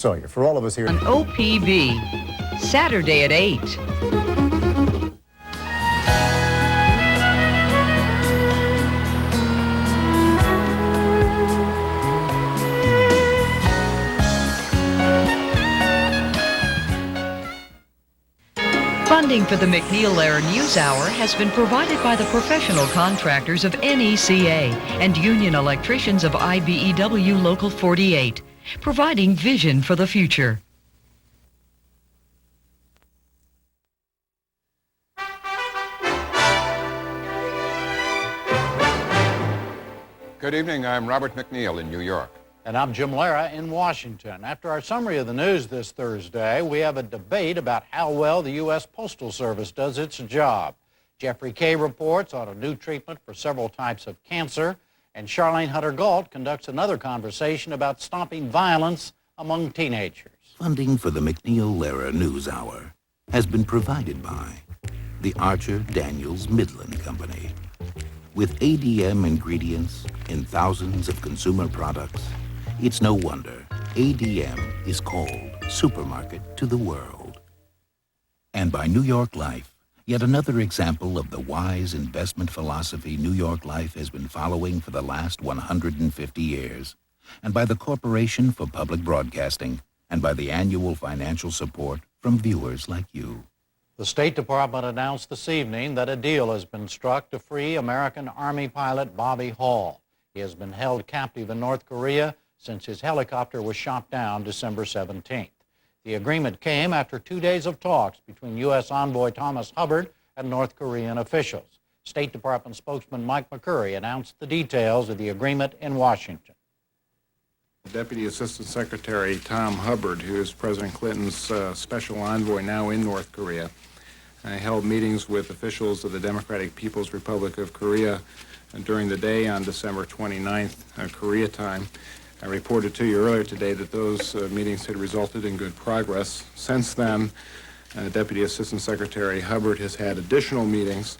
Sawyer, for all of us here on OPB, Saturday at 8. Funding for the MacNeil Lehrer NewsHour has been provided by the professional contractors of NECA and union electricians of IBEW Local 48, providing vision for the future. Good evening. I'm Robert MacNeil in New York. And I'm Jim Lehrer in Washington. After our summary of the news this Thursday, we have a debate about how well the U.S. Postal Service does its job. Jeffrey Kay reports on a new treatment for several types of cancer, and Charlene Hunter-Gault conducts another conversation about stopping violence among teenagers. Funding for the MacNeil Lehrer NewsHour has been provided by the Archer Daniels Midland Company. With ADM ingredients in thousands of consumer products, it's no wonder ADM is called supermarket to the world. And by New York Life, yet another example of the wise investment philosophy New York Life has been following for the last 150 years. And by the Corporation for Public Broadcasting, and by the annual financial support from viewers like you. The State Department announced this evening that a deal has been struck to free American Army pilot Bobby Hall. He has been held captive in North Korea since his helicopter was shot down December 17th. The agreement came after 2 days of talks between U.S. Envoy Thomas Hubbard and North Korean officials. State Department spokesman Mike McCurry announced the details of the agreement in Washington. Deputy Assistant Secretary Tom Hubbard, who is President Clinton's special envoy now in North Korea, held meetings with officials of the Democratic People's Republic of Korea during the day on December 29th, Korea time. I reported to you earlier today that those meetings had resulted in good progress. Since then, Deputy Assistant Secretary Hubbard has had additional meetings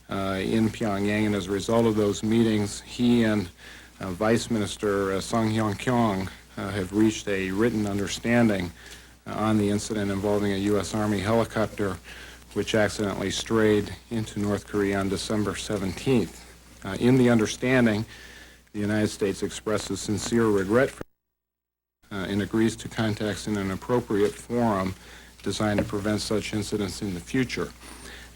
in Pyongyang, and as a result of those meetings, he and Vice Minister Sung Hyun-kyung have reached a written understanding on the incident involving a U.S. Army helicopter which accidentally strayed into North Korea on December 17th. In the understanding, the United States expresses sincere regret for and agrees to contacts in an appropriate forum designed to prevent such incidents in the future.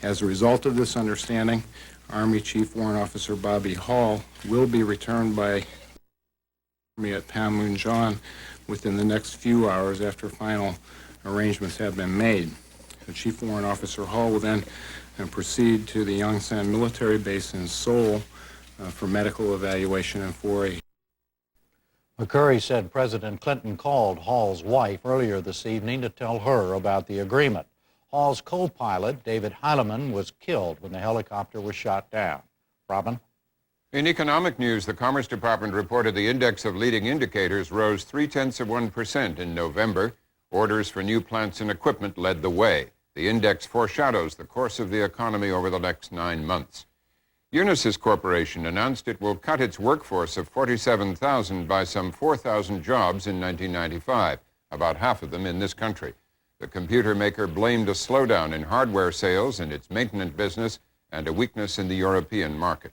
As a result of this understanding, Army Chief Warrant Officer Bobby Hall will be returned by Army at Panmunjom within the next few hours after final arrangements have been made. The Chief Warrant Officer Hall will then proceed to the Yongsan military base in Seoul for medical evaluation and for a... McCurry said President Clinton called Hall's wife earlier this evening to tell her about the agreement. Hall's co-pilot, David Heilemann, was killed when the helicopter was shot down. Robin? In economic news, the Commerce Department reported the index of leading indicators rose 0.3% in November. Orders for new plants and equipment led the way. The index foreshadows the course of the economy over the next 9 months. Unisys Corporation announced it will cut its workforce of 47,000 by some 4,000 jobs in 1995, about half of them in this country. The computer maker blamed a slowdown in hardware sales in its maintenance business and a weakness in the European market.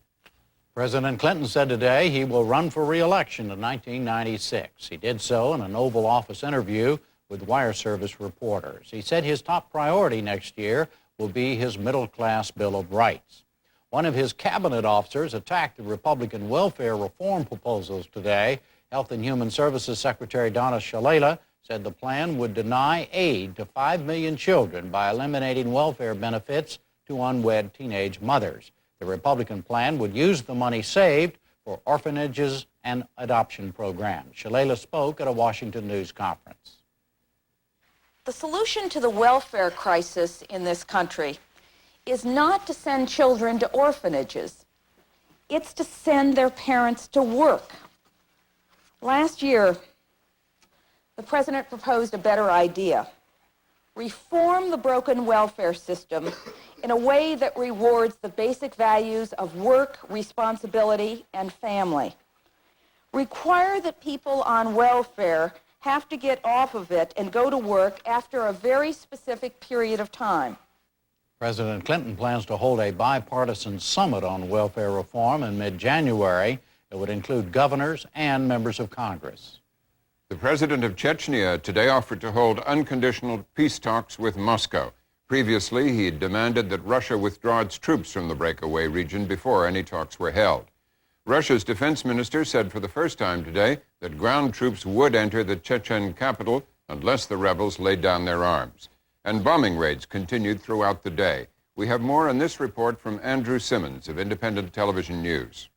President Clinton said today he will run for re-election in 1996. He did so in an Oval Office interview with wire service reporters. He said his top priority next year will be his middle-class Bill of Rights. One of his cabinet officers attacked the Republican welfare reform proposals today. Health and Human Services Secretary Donna Shalala said the plan would deny aid to 5 million children by eliminating welfare benefits to unwed teenage mothers. The Republican plan would use the money saved for orphanages and adoption programs. Shalala spoke at a Washington news conference. The solution to the welfare crisis in this country is not to send children to orphanages. It's to send their parents to work. Last year, the president proposed a better idea. Reform the broken welfare system in a way that rewards the basic values of work, responsibility, and family. Require that people on welfare have to get off of it and go to work after a very specific period of time. President Clinton plans to hold a bipartisan summit on welfare reform in mid-January. It would include governors and members of Congress. The president of Chechnya today offered to hold unconditional peace talks with Moscow. Previously, he had demanded that Russia withdraw its troops from the breakaway region before any talks were held. Russia's defense minister said for the first time today that ground troops would enter the Chechen capital unless the rebels laid down their arms. And bombing raids continued throughout the day. We have more on this report from Andrew Simmons of Independent Television News.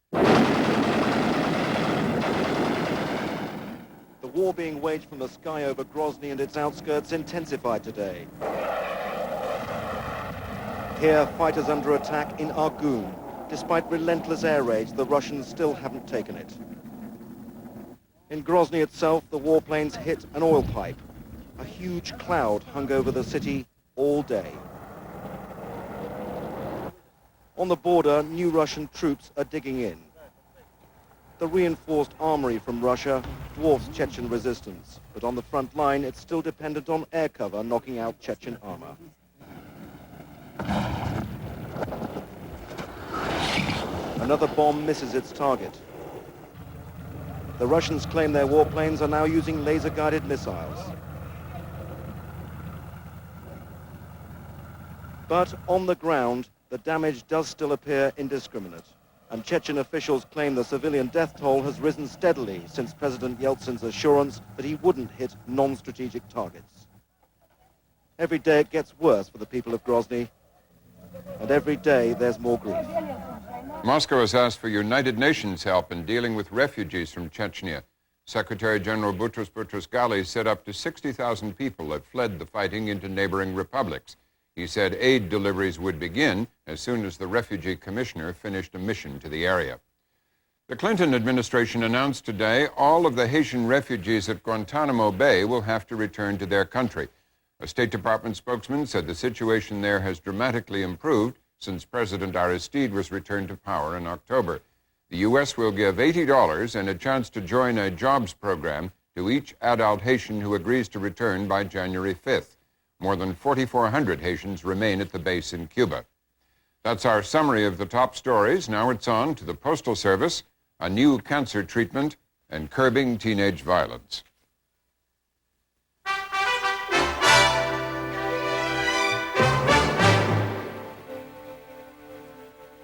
The war being waged from the sky over Grozny and its outskirts intensified today. Here, fighters under attack in Argun. Despite relentless air raids, the Russians still haven't taken it. In Grozny itself, the warplanes hit an oil pipe. A huge cloud hung over the city all day. On the border, new Russian troops are digging in. The reinforced armory from Russia dwarfs Chechen resistance, but on the front line, it's still dependent on air cover knocking out Chechen armor. Another bomb misses its target. The Russians claim their warplanes are now using laser-guided missiles. But on the ground, the damage does still appear indiscriminate, and Chechen officials claim the civilian death toll has risen steadily since President Yeltsin's assurance that he wouldn't hit non-strategic targets. Every day it gets worse for the people of Grozny, and every day there's more grief. Moscow has asked for United Nations help in dealing with refugees from Chechnya. Secretary General Boutros Boutros-Ghali said up to 60,000 people have fled the fighting into neighboring republics. He said aid deliveries would begin as soon as the refugee commissioner finished a mission to the area. The Clinton administration announced today all of the Haitian refugees at Guantanamo Bay will have to return to their country. A State Department spokesman said the situation there has dramatically improved since President Aristide was returned to power in October. The U.S. will give $80 and a chance to join a jobs program to each adult Haitian who agrees to return by January 5th. More than 4,400 Haitians remain at the base in Cuba. That's our summary of the top stories. Now it's on to the Postal Service, a new cancer treatment, and curbing teenage violence.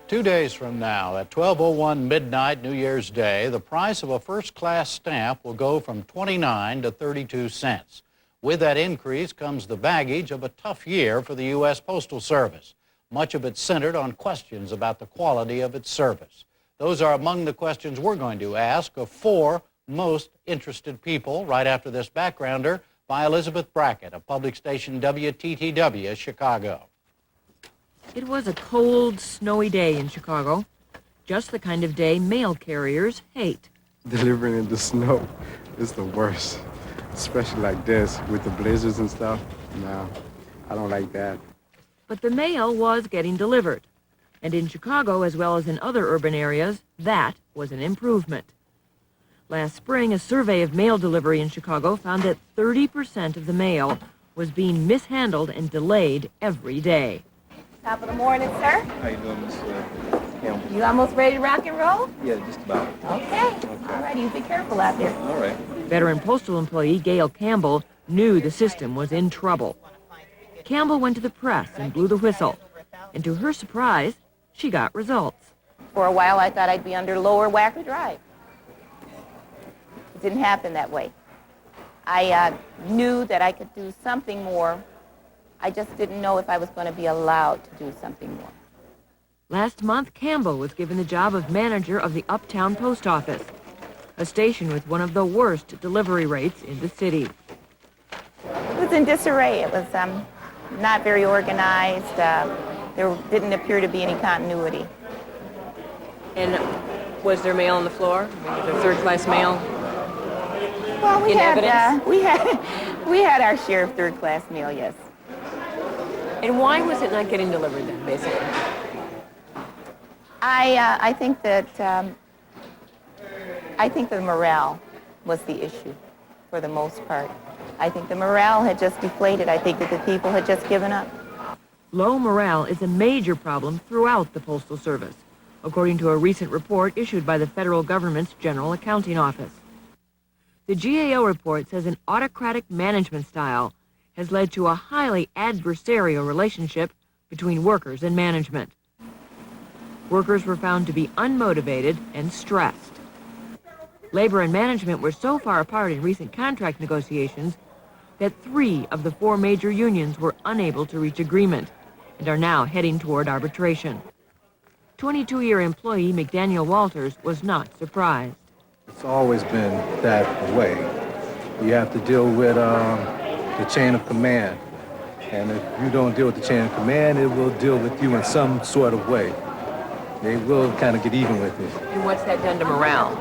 Two days from now, at 12:01 midnight New Year's Day, the price of a first-class stamp will go from 29 to 32 cents. With that increase comes the baggage of a tough year for the U.S. Postal Service, much of it centered on questions about the quality of its service. Those are among the questions we're going to ask of four most interested people right after this backgrounder by Elizabeth Brackett of public station WTTW, Chicago. It was a cold, snowy day in Chicago, just the kind of day mail carriers hate. Delivering in the snow is the worst, especially like this with the blizzards and stuff. No, I don't like that. But the mail was getting delivered. And in Chicago, as well as in other urban areas, that was an improvement. Last spring, a survey of mail delivery in Chicago found that 30% of the mail was being mishandled and delayed every day. Top of the morning, sir. How you doing, Miss Campbell? You almost ready to rock and roll? Yeah, just about. Okay. All right, you be careful out there. All right. Veteran postal employee Gail Campbell knew the system was in trouble. Campbell went to the press and blew the whistle. And to her surprise, she got results. For a while, I thought I'd be under Lower Wacker Drive. It didn't happen that way. I knew that I could do something more. I just didn't know if I was going to be allowed to do something more. Last month, Campbell was given the job of manager of the Uptown Post Office, a station with one of the worst delivery rates in the city. It was in disarray. It was not very organized. There didn't appear to be any continuity. And was there mail on the floor? Was there third-class mail? Well, we in had evidence? we had our share of third-class mail, yes. And why was it not getting delivered then, basically? I think that the morale was the issue. for the most part. I think the morale had just deflated. I think that the people had just given up. Low morale is a major problem throughout the Postal Service, according to a recent report issued by the federal government's General Accounting Office. The GAO report says an autocratic management style has led to a highly adversarial relationship between workers and management. Workers were found to be unmotivated and stressed. Labor and management were so far apart in recent contract negotiations that 3 of the 4 major unions were unable to reach agreement and are now heading toward arbitration. 22-year employee McDaniel Walters was not surprised. It's always been that way. You have to deal with the chain of command. And if you don't deal with the chain of command, it will deal with you in some sort of way. They will kind of get even with you. And what's that done to morale?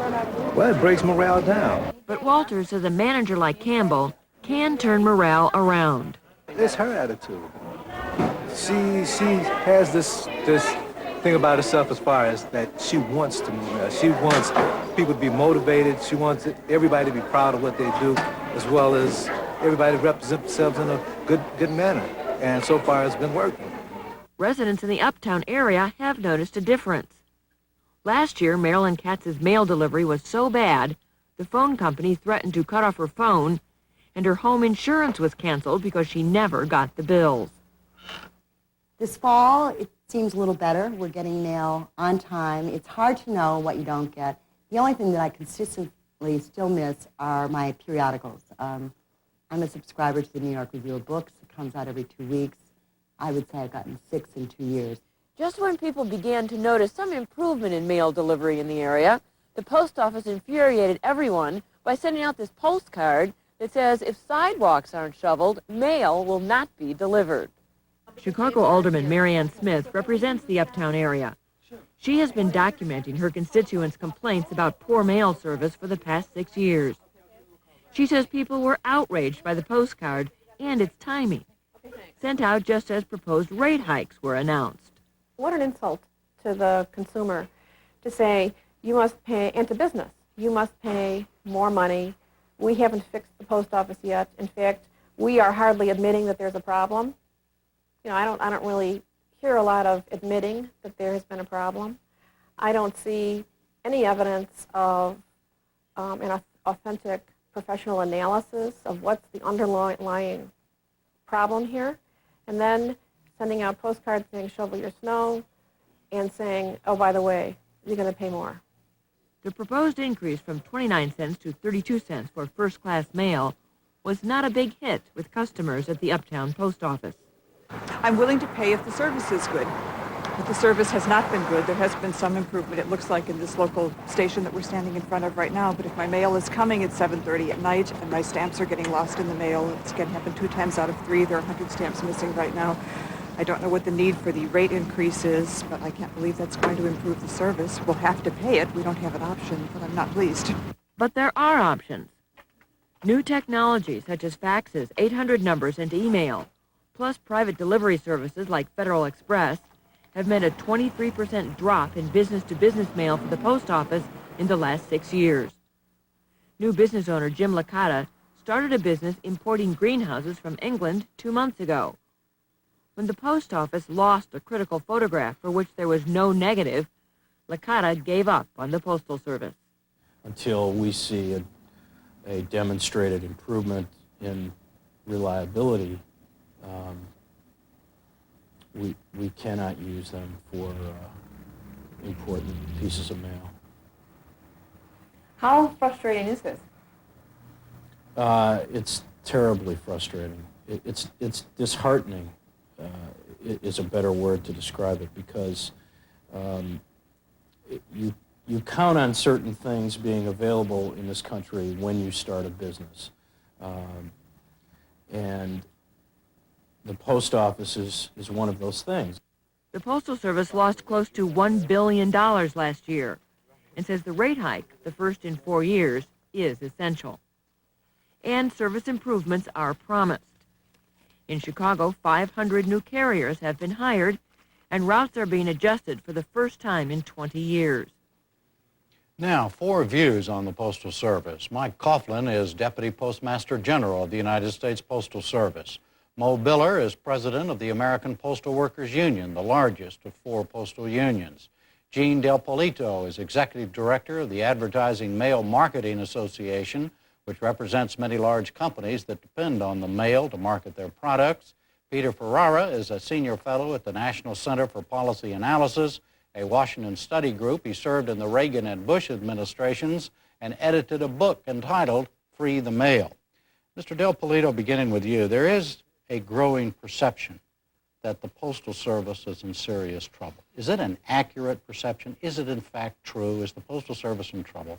Well, it breaks morale down. But Walters says a manager like Campbell can turn morale around. It's her attitude. She has this thing about herself as far as that she wants to move. She wants people to be motivated. She wants everybody to be proud of what they do, as well as everybody to represent themselves in a good manner. And so far, it's been working. Residents in the uptown area have noticed a difference. Last year, Marilyn Katz's mail delivery was so bad, the phone company threatened to cut off her phone, and her home insurance was canceled because she never got the bills. This fall, it seems a little better. We're getting mail on time. It's hard to know what you don't get. The only thing that I consistently still miss are my periodicals. I'm a subscriber to the New York Review of Books. It comes out every 2 weeks. I would say I've gotten 6 in 2 years. Just when people began to notice some improvement in mail delivery in the area, the post office infuriated everyone by sending out this postcard that says if sidewalks aren't shoveled, mail will not be delivered. Chicago Alderman Marianne Smith represents the uptown area. She has been documenting her constituents' complaints about poor mail service for the past 6 years. She says people were outraged by the postcard and its timing, sent out just as proposed rate hikes were announced. What an insult to the consumer to say, you must pay, and to business, you must pay more money. We haven't fixed the post office yet. In fact, we are hardly admitting that there's a problem. You know, I don't really hear a lot of admitting that there has been a problem. I don't see any evidence of an authentic professional analysis of what's the underlying problem here. And then sending out postcards saying, shovel your snow, and saying, oh, by the way, you're going to pay more. The proposed increase from 29 cents to 32 cents for first-class mail was not a big hit with customers at the Uptown Post Office. I'm willing to pay if the service is good. But the service has not been good. There has been some improvement, it looks like, in this local station that we're standing in front of right now. But if my mail is coming at 7:30 at night and my stamps are getting lost in the mail, it's going to happen 2 times out of 3. There are 100 stamps missing right now. I don't know what the need for the rate increase is, but I can't believe that's going to improve the service. We'll have to pay it. We don't have an option, but I'm not pleased. But there are options. New technology such as faxes, 800 numbers, and email, plus private delivery services like Federal Express, have meant a 23% drop in business-to-business mail for the post office in the last 6 years. New business owner Jim Licata started a business importing greenhouses from England 2 months ago. When the post office lost a critical photograph for which there was no negative, Licata gave up on the Postal Service. Until we see a demonstrated improvement in reliability, we cannot use them for important pieces of mail. How frustrating is this? It's terribly frustrating. It's disheartening. Is a better word to describe it, because you count on certain things being available in this country when you start a business, and the post office is one of those things. The Postal Service lost close to $1 billion last year and says the rate hike, the first in 4 years, is essential. And service improvements are promised. In Chicago, 500 new carriers have been hired, and routes are being adjusted for the first time in 20 years. Now, 4 views on the Postal Service. Mike Coughlin is Deputy Postmaster General of the United States Postal Service. Mo Biller is President of the American Postal Workers Union, the largest of 4 postal unions. Gene Del Polito is Executive Director of the Advertising Mail Marketing Association, which represents many large companies that depend on the mail to market their products. Peter Ferrara is a Senior Fellow at the National Center for Policy Analysis, a Washington study group. He served in the Reagan and Bush administrations and edited a book entitled Free the Mail. Mr. Del Polito, beginning with you, there is a growing perception that the Postal Service is in serious trouble. Is it an accurate perception? Is it in fact true? Is the Postal Service in trouble?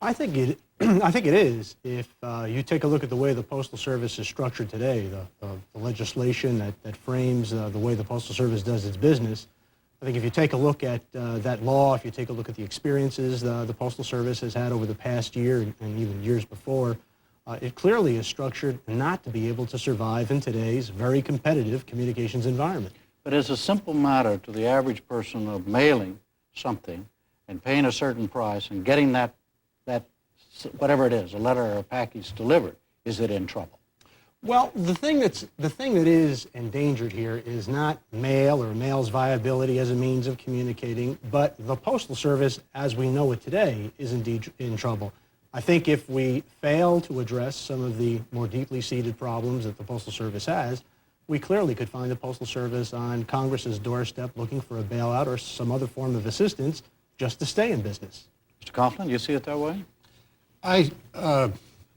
I think it is. If you take a look at the way the Postal Service is structured today, the legislation that frames the way the Postal Service does its business, I think if you take a look at that law, if you take a look at the experiences the Postal Service has had over the past year and even years before, it clearly is structured not to be able to survive in today's very competitive communications environment. But it's a simple matter to the average person of mailing something and paying a certain price and getting that whatever it is, a letter or a package delivered. Is it in trouble? Well, the thing that is endangered here is not mail or mail's viability as a means of communicating, but the Postal Service, as we know it today, is indeed in trouble. I think if we fail to address some of the more deeply seated problems that the Postal Service has, we clearly could find the Postal Service on Congress's doorstep looking for a bailout or some other form of assistance just to stay in business. Mr. Coughlin, you see it that way?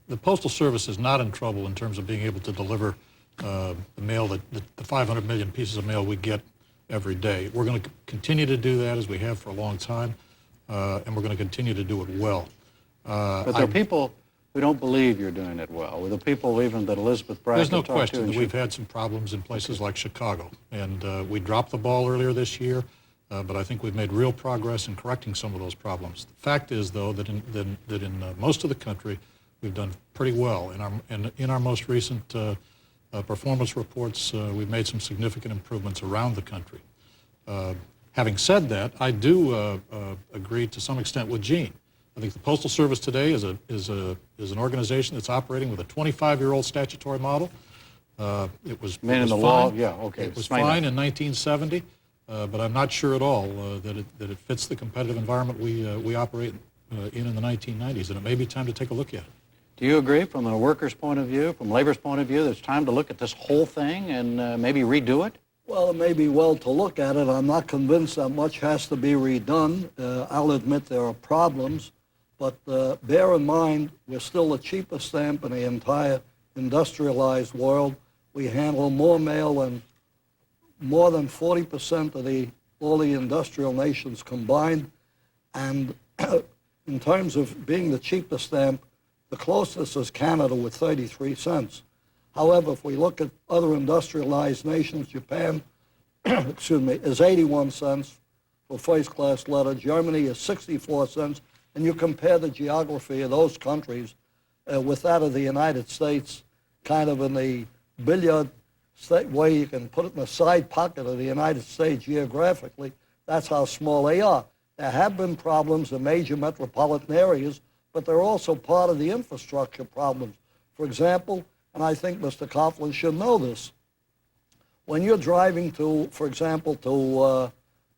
The Postal Service is not in trouble in terms of being able to deliver the mail, the 500 million pieces of mail we get every day. We're going to continue to do that as we have for a long time, and we're going to continue to do it well. But there are people who don't believe you're doing it well. With the people even that Elizabeth Brackett There's no talked to. question that we've had some problems in places like Chicago, and we dropped the ball earlier this year, but I think we've made real progress in correcting some of those problems. The fact is, though, that in most of the country, we've done pretty well. In our most recent performance reports, we've made some significant improvements around the country. Having said that, I do agree to some extent with Gene. I think the Postal Service today is an organization that's operating with a 25-year-old statutory model. It was fine. In the law, yeah, okay. It was fine in 1970, but I'm not sure at all that it fits the competitive environment we operate in the 1990s, and it may be time to take a look at it. Do you agree, from a worker's point of view, from labor's point of view, that it's time to look at this whole thing and maybe redo it? Well, it may be well to look at it. I'm not convinced that much has to be redone. I'll admit there are problems, but bear in mind we're still the cheapest stamp in the entire industrialized world. We handle more mail than more than 40% of all the industrial nations combined. And in terms of being the cheapest stamp, the closest is Canada with 33 cents. However, if we look at other industrialized nations, Japan, excuse me, is 81 cents for first-class letter. Germany is 64 cents. And you compare the geography of those countries with that of the United States, kind of in the billiard way you can put it in the side pocket of the United States geographically. That's how small they are. There have been problems in major metropolitan areas, but they're also part of the infrastructure problems. For example, and I think Mr. Coughlin should know this, when you're driving to, for example, to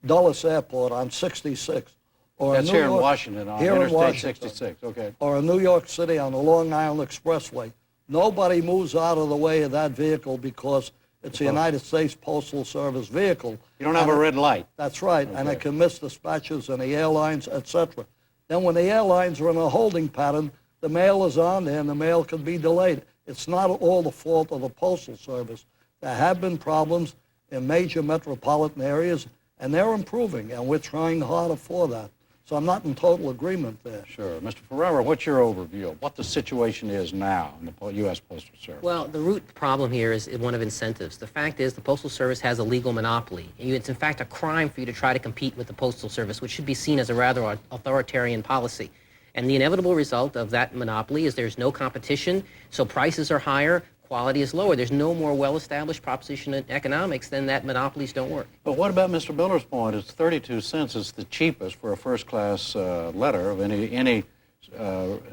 Dulles Airport on 66, or that's here in Washington, on Interstate 66, okay. Or in New York City on the Long Island Expressway, nobody moves out of the way of that vehicle because it's the United States Postal Service vehicle. You don't have a red light. That's right, and it can miss dispatches and the airlines, etc. Then when the airlines are in a holding pattern, the mail is on there and the mail can be delayed. It's not all the fault of the Postal Service. There have been problems in major metropolitan areas, and they're improving, and we're trying harder for that. So I'm not in total agreement there. Sure. Mr. Ferrara, what's your overview of what the situation is now in the U.S. Postal Service? Well, the root problem here is one of incentives. The fact is the Postal Service has a legal monopoly. It's in fact a crime for you to try to compete with the Postal Service, which should be seen as a rather authoritarian policy. And the inevitable result of that monopoly is there's no competition, so prices are higher, quality is lower. There's no more well-established proposition in economics than that monopolies don't work. But what about Mr. Miller's point? It's 32 cents is the cheapest for a first-class letter of any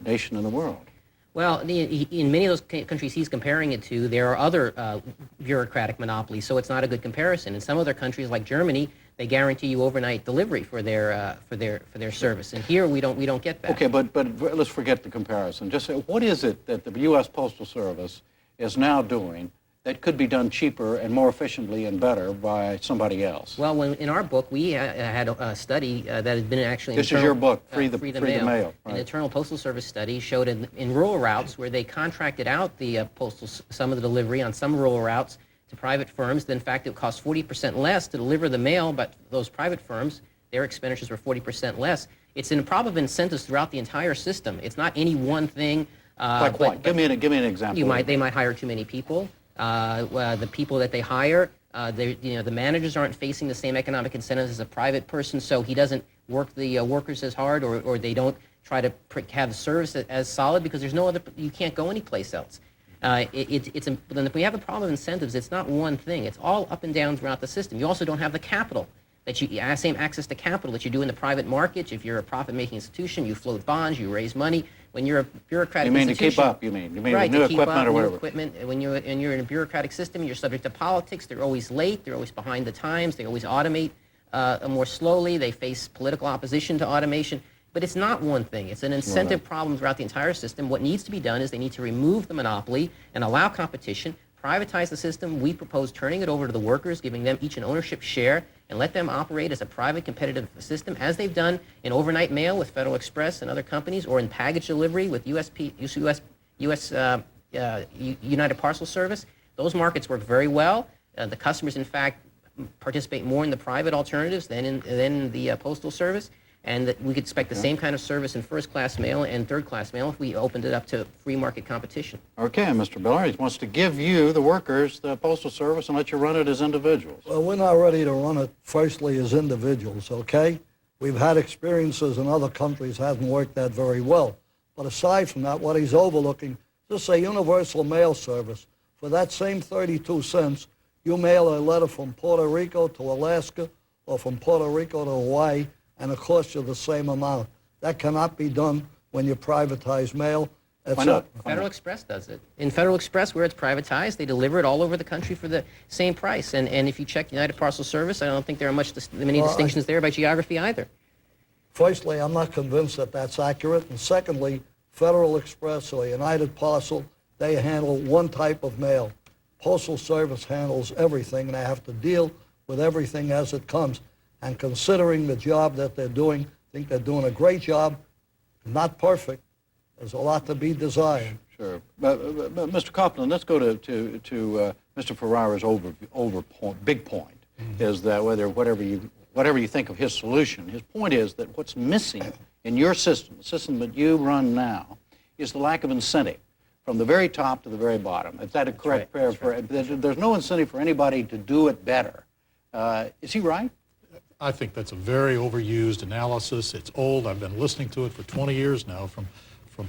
nation in the world. Well, in many of those countries he's comparing it to, there are other bureaucratic monopolies, so it's not a good comparison. In some other countries, like Germany, they guarantee you overnight delivery for their service, and here we don't get that. Okay, but let's forget the comparison. Just say, what is it that the U.S. Postal Service is now doing that could be done cheaper and more efficiently and better by somebody else? Well, in our book, we had a study that had been actually... This is your book, Free the Mail. Right. An An internal Postal Service study showed in rural routes where they contracted out the some of the delivery on some rural routes to private firms, that in fact it cost 40% less to deliver the mail, but those private firms, their expenditures were 40% less. It's an improv of incentives throughout the entire system. It's not any one thing. Like what? Give me an example. They might hire too many people. The people that they hire, the managers aren't facing the same economic incentives as a private person, so he doesn't work the workers as hard, or they don't try to have the service as solid because there's no other. You can't go anyplace else. Then if we have a problem of incentives, it's not one thing. It's all up and down throughout the system. You also don't have the capital same access to capital that you do in the private market. If you're a profit-making institution, you float bonds, you raise money. When you're a bureaucratic institution... You mean to keep up, you mean right, with new to keep equipment up, or whatever. New equipment. When you're in a bureaucratic system, you're subject to politics. They're always late. They're always behind the times. They always automate more slowly. They face political opposition to automation. But it's not one thing. It's an incentive problem throughout the entire system. What needs to be done is they need to remove the monopoly and allow competition, privatize the system. We propose turning it over to the workers, giving them each an ownership share, and let them operate as a private competitive system, as they've done in overnight mail with Federal Express and other companies, or in package delivery with United Parcel Service. Those markets work very well. The customers, in fact, participate more in the private alternatives than in the Postal Service. And that we could expect the same kind of service in first-class mail and third-class mail if we opened it up to free market competition. Okay, Mr. Miller, he wants to give you, the workers, the Postal Service, and let you run it as individuals. Well, we're not ready to run it, firstly, as individuals, okay? We've had experiences in other countries, hasn't worked that very well. But aside from that, what he's overlooking, just a universal mail service. For that same 32 cents, you mail a letter from Puerto Rico to Alaska or from Puerto Rico to Hawaii, and it costs you the same amount. That cannot be done when you privatize mail. Why not? Federal Express does it. In Federal Express, where it's privatized, they deliver it all over the country for the same price. And if you check United Parcel Service, I don't think there are many distinctions there by geography either. Firstly, I'm not convinced that that's accurate. And secondly, Federal Express or United Parcel, they handle one type of mail. Postal Service handles everything, and they have to deal with everything as it comes. And considering the job that they're doing, I think they're doing a great job. Not perfect. There's a lot to be desired. Sure. But Mr. Copeland, let's go to Mr. Ferrara's big point, is that whatever you think of his solution, his point is that what's missing in your system, the system that you run now, is the lack of incentive from the very top to the very bottom. Is that a correct paraphrase? There's no incentive for anybody to do it better. Is he right? I think that's a very overused analysis. It's old. I've been listening to it for 20 years now from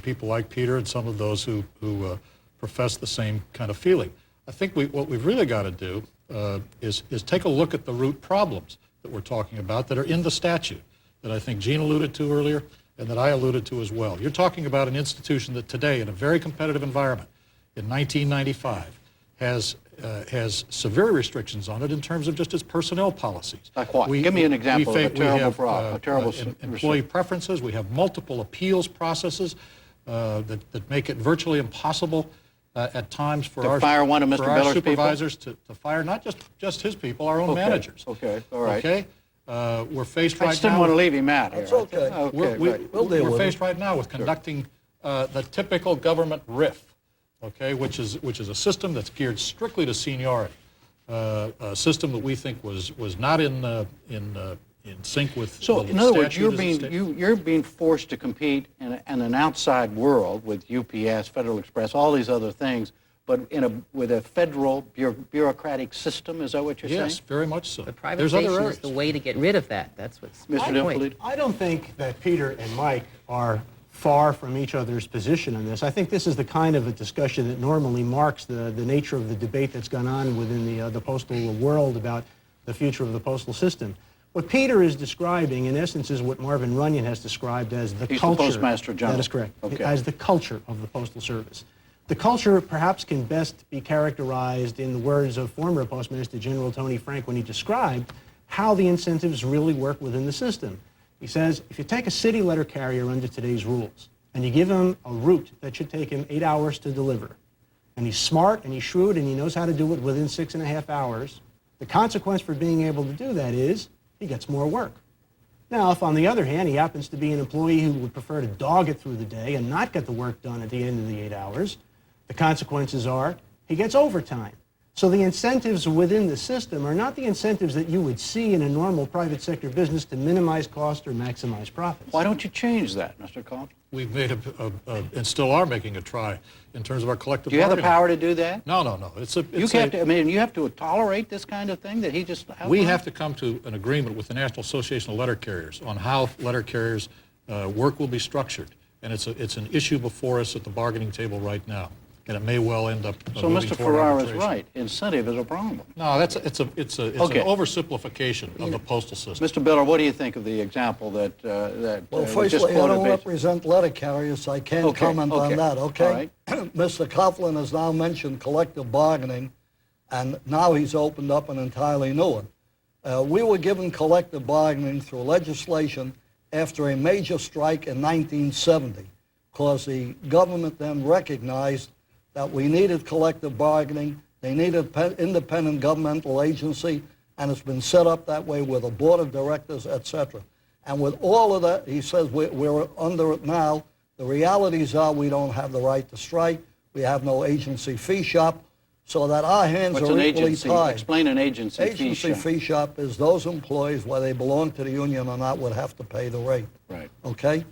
people like Peter and some of those who profess the same kind of feeling. I think what we've really got to do is take a look at the root problems that we're talking about that are in the statute that I think Gene alluded to earlier and that I alluded to as well. You're talking about an institution that today, in a very competitive environment, in 1995, has severe restrictions on it in terms of just its personnel policies. Like what? Give me an example of a terrible employee preferences. We have multiple appeals processes that make it virtually impossible at times for our supervisors to fire not just his people, our own managers. Okay, all right. Okay, we're faced right now. I just didn't want to leave him out here. That's okay. We're faced right now with conducting the typical government RIF. Okay, which is a system that's geared strictly to seniority, a system that we think was not in sync with. So, in other words, you're being forced to compete in an outside world with UPS, Federal Express, all these other things, but with a federal bureaucratic system. Is that what you're saying? Yes, very much so. But privatization is the way to get rid of that. That's what's I don't think that Peter and Mike are far from each other's position on this. I think this is the kind of a discussion that normally marks the nature of the debate that's gone on within the postal world about the future of the postal system. What Peter is describing, in essence, is what Marvin Runyon has described as the He's culture. The Postmaster General. That is correct. Okay. As the culture of the Postal Service. The culture perhaps can best be characterized in the words of former Postmaster General Tony Frank when he described how the incentives really work within the system. He says, if you take a city letter carrier under today's rules and you give him a route that should take him 8 hours to deliver, and he's smart and he's shrewd and he knows how to do it within 6.5 hours, the consequence for being able to do that is he gets more work. Now, if on the other hand, he happens to be an employee who would prefer to dog it through the day and not get the work done at the end of the 8 hours, the consequences are he gets overtime. So the incentives within the system are not the incentives that you would see in a normal private sector business to minimize cost or maximize profits. Why don't you change that, Mr. Cobb? We've made and still are making a try in terms of our collective Do you have the bargaining. power to do that? No. You have to tolerate this kind of thing that he just outlined? We have to come to an agreement with the National Association of Letter Carriers on how letter carriers' work will be structured. And it's an issue before us at the bargaining table right now. And it may well end up So moving Mr. toward Farrar is arbitration. right. Incentive is a problem. No, it's an oversimplification of the postal system. Mr. Biller, what do you think of the example that Well, was just firstly, I quoted? don't represent letter carriers, so I can't comment on that, okay? All right. Mr. Coughlin has now mentioned collective bargaining, and now he's opened up an entirely new one. We were given collective bargaining through legislation after a major strike in 1970, because the government then recognized that we needed collective bargaining, they needed independent governmental agency, and it's been set up that way with a board of directors, etc. And with all of that, he says we're under it now. The realities are we don't have the right to strike, we have no agency fee shop, so that our hands What's are an equally agency? tied. Explain an agency fee Agency shop. fee shop is those employees, whether they belong to the union or not, would have to pay the rate. Right. Okay?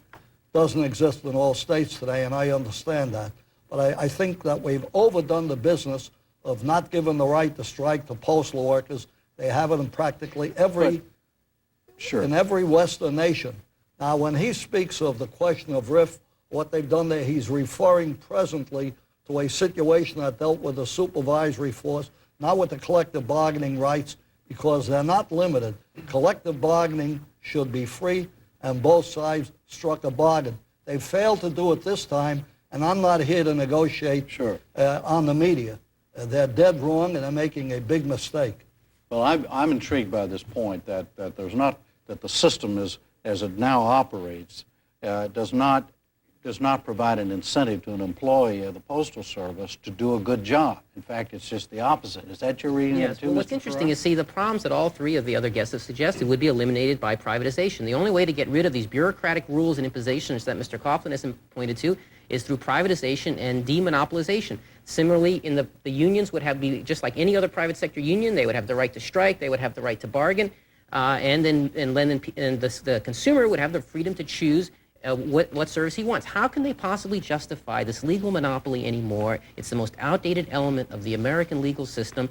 Doesn't exist in all states today, and I understand that. But I think that we've overdone the business of not giving the right to strike to postal workers. They have it in practically every Western nation. Now, when he speaks of the question of RIF, what they've done there, he's referring presently to a situation that dealt with the supervisory force, not with the collective bargaining rights, because they're not limited. Collective bargaining should be free, and both sides struck a bargain. They failed to do it this time, and I'm not here to negotiate on the media. They're dead wrong, and they're making a big mistake. Well, I'm intrigued by this point that the system is, as it now operates, does not provide an incentive to an employee of the Postal Service to do a good job. In fact, it's just the opposite. Is that your reading of it too, Well, what's Mr. interesting Farrar? is, see, the problems that all three of the other guests have suggested would be eliminated by privatization. The only way to get rid of these bureaucratic rules and impositions that Mr. Coughlin has pointed to is through privatization and demonopolization. Similarly, the unions would be just like any other private sector union. They would have the right to strike. They would have the right to bargain, and the consumer would have the freedom to choose what service he wants. How can they possibly justify this legal monopoly anymore? It's the most outdated element of the American legal system.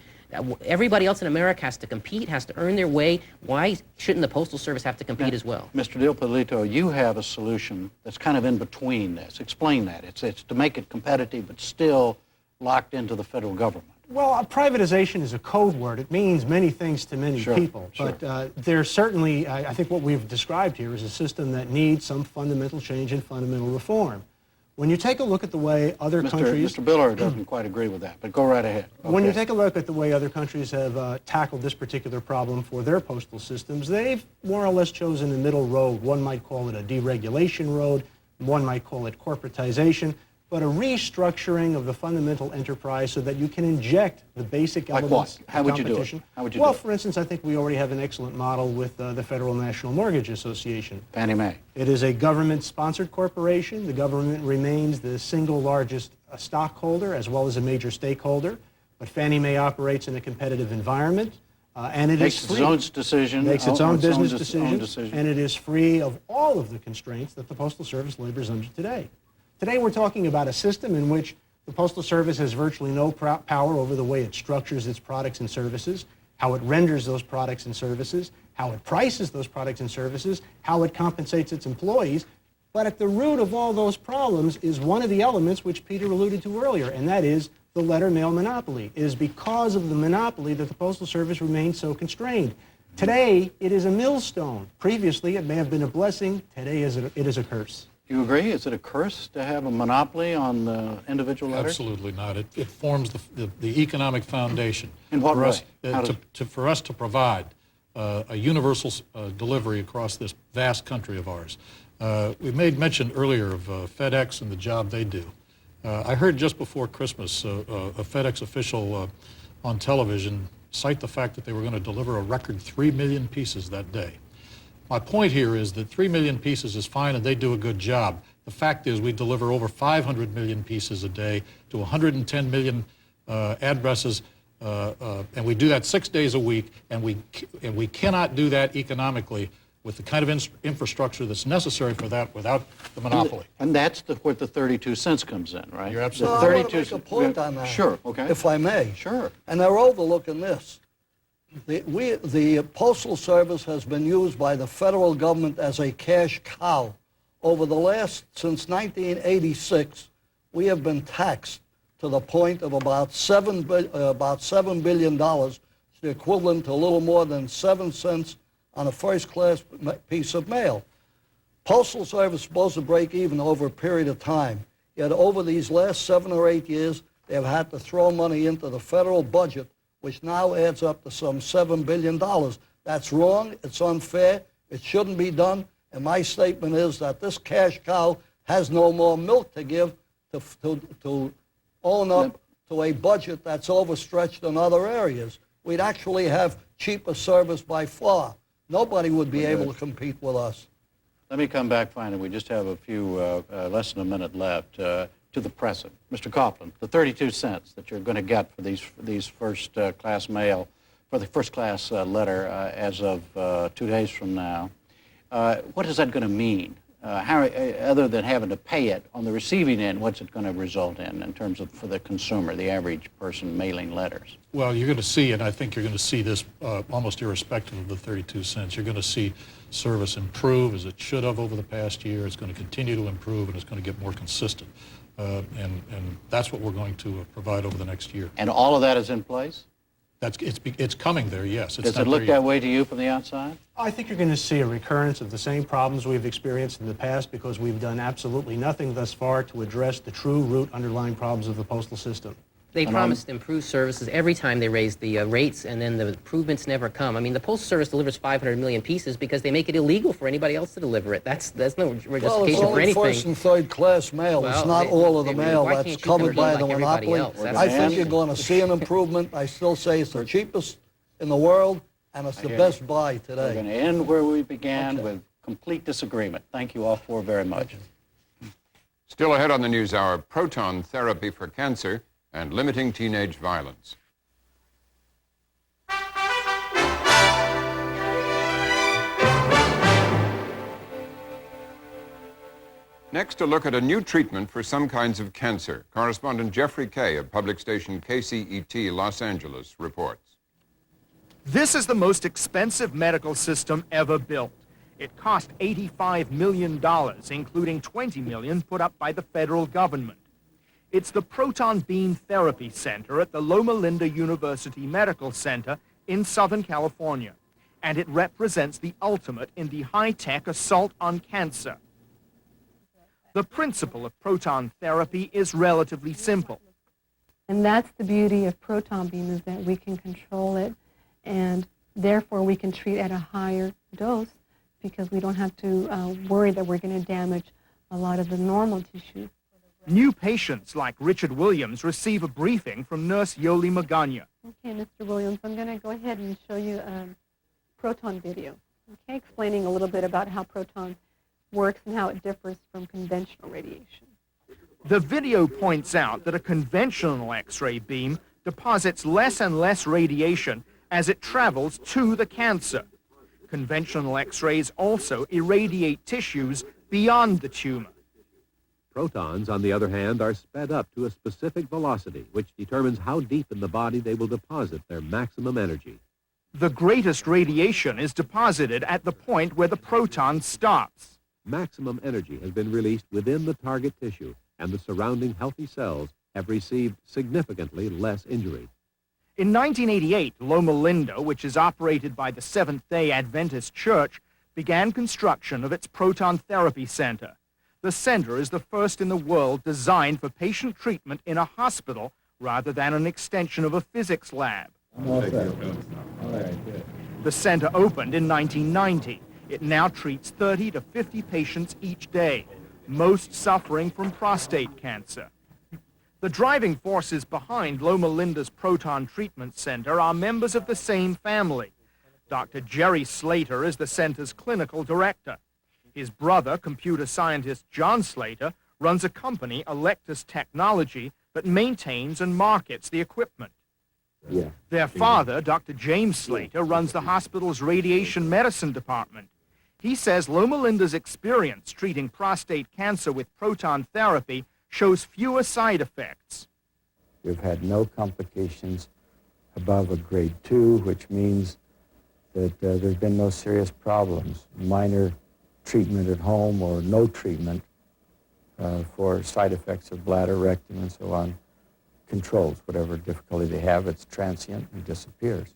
Everybody else in America has to compete, has to earn their way. Why shouldn't the Postal Service have to compete as well? Mr. Dil you have a solution that's kind of in between this. Explain that. It's to make it competitive, but still locked into the federal government. Well, privatization is a code word. It means many things to many people. But there's certainly, I think what we've described here is a system that needs some fundamental change and fundamental reform. When you take a look at the way other countries... Mr. Biller doesn't quite agree with that, but go right ahead. Okay. When you take a look at the way other countries have tackled this particular problem for their postal systems, they've more or less chosen a middle road. One might call it a deregulation road, one might call it corporatization, but a restructuring of the fundamental enterprise so that you can inject the basic elements of competition. How would you do it? How would you well, do it? for instance, I think we already have an excellent model with the Federal National Mortgage Association. Fannie Mae. It is a government-sponsored corporation. The government remains the single largest stockholder as well as a major stakeholder. But Fannie Mae operates in a competitive environment, and it makes is free. its own decision. Makes its own business decision. decisions, and it is free of all of the constraints that the Postal Service labors under today. Today we're talking about a system in which the Postal Service has virtually no power over the way it structures its products and services, how it renders those products and services, how it prices those products and services, how it compensates its employees. But at the root of all those problems is one of the elements which Peter alluded to earlier, and that is the letter mail monopoly. It is because of the monopoly that the Postal Service remains so constrained. Today, it is a millstone. Previously, it may have been a blessing. Today, it is a curse. Do you agree? Is it a curse to have a monopoly on individual letters? Absolutely not. It forms the economic foundation. In what for way? us, for us to provide a universal delivery across this vast country of ours. We made mention earlier of FedEx and the job they do. I heard just before Christmas a FedEx official on television cite the fact that they were going to deliver a record 3 million pieces that day. My point here is that 3 million pieces is fine and they do a good job. The fact is we deliver over 500 million pieces a day to 110 million addresses, and we do that 6 days a week, and we cannot do that economically with the kind of infrastructure that's necessary for that without the monopoly. And that's where the 32 cents comes in, right? You're absolutely So right. I want to make a point on that. Sure, okay. If I may. Sure. And they're overlooking this. The Postal Service has been used by the federal government as a cash cow. Since 1986, we have been taxed to the point of about $7 billion, the equivalent to a little more than 7 cents on a first-class piece of mail. Postal Service is supposed to break even over a period of time. Yet over these last 7 or 8 years, they've had to throw money into the federal budget, which now adds up to some $7 billion. That's wrong. It's unfair. It shouldn't be done. And my statement is that this cash cow has no more milk to give to own up to a budget that's overstretched in other areas. We'd actually have cheaper service by far. Nobody would be able to compete with us. Let me come back finally. We just have a few, less than a minute left, to the present. Mr. Copeland, the 32 cents that you're going to get for these first-class mail, for the first-class letter as of 2 days from now, what is that going to mean? Other than having to pay it on the receiving end, what's it going to result in terms of for the consumer, the average person mailing letters? Well, you're going to see, and I think you're going to see this almost irrespective of the 32 cents. You're going to see service improve as it should have over the past year. It's going to continue to improve, and it's going to get more consistent. And that's what we're going to provide over the next year. And all of that is in place? It's coming there, yes. Does it look that way to you from the outside? I think you're going to see a recurrence of the same problems we've experienced in the past because we've done absolutely nothing thus far to address the true root underlying problems of the postal system. They promised improved services every time they raised the rates, and then the improvements never come. I mean, the Postal Service delivers 500 million pieces because they make it illegal for anybody else to deliver it. That's no justification Well, it's only for anything. first and third class mail. It's not all of the mail that's covered by the monopoly. I think you're going to see an improvement. I still say it's the cheapest in the world, and it's the best buy today. We're going to end where we began with complete disagreement. Thank you all four very much. Still ahead on the NewsHour, proton therapy for cancer and limiting teenage violence. Next, a look at a new treatment for some kinds of cancer. Correspondent Jeffrey Kay of public station KCET Los Angeles reports. This is the most expensive medical system ever built. It cost $85 million, including $20 million put up by the federal government. It's the Proton Beam Therapy Center at the Loma Linda University Medical Center in Southern California, and it represents the ultimate in the high-tech assault on cancer. The principle of proton therapy is relatively simple. And that's the beauty of proton beam, is that we can control it, and therefore we can treat at a higher dose because we don't have to worry that we're going to damage a lot of the normal tissue. New patients like Richard Williams receive a briefing from nurse Yoli Magana. Okay, Mr. Williams, I'm going to go ahead and show you a proton video, okay, explaining a little bit about how proton works and how it differs from conventional radiation. The video points out that a conventional X-ray beam deposits less and less radiation as it travels to the cancer. Conventional X-rays also irradiate tissues beyond the tumor. Protons, on the other hand, are sped up to a specific velocity, which determines how deep in the body they will deposit their maximum energy. The greatest radiation is deposited at the point where the proton stops. maximum energy has been released within the target tissue, and the surrounding healthy cells have received significantly less injury. In 1988, Loma Linda, which is operated by the Seventh-day Adventist Church, began construction of its proton therapy center. The center is the first in the world designed for patient treatment in a hospital rather than an extension of a physics lab. The center opened in 1990. It now treats 30 to 50 patients each day, most suffering from prostate cancer. The driving forces behind Loma Linda's Proton Treatment Center are members of the same family. Dr. Jerry Slater is the center's clinical director. His brother, computer scientist John Slater, runs a company, Electus Technology, that maintains and markets the equipment. Their father, Dr. James Slater, runs the hospital's radiation medicine department. He says Loma Linda's experience treating prostate cancer with proton therapy shows fewer side effects. We've had no complications above a grade 2, which means that there's been no serious problems. Minor treatment at home or no treatment for side effects of bladder, rectum, and so on controls. Whatever difficulty they have, it's transient and disappears.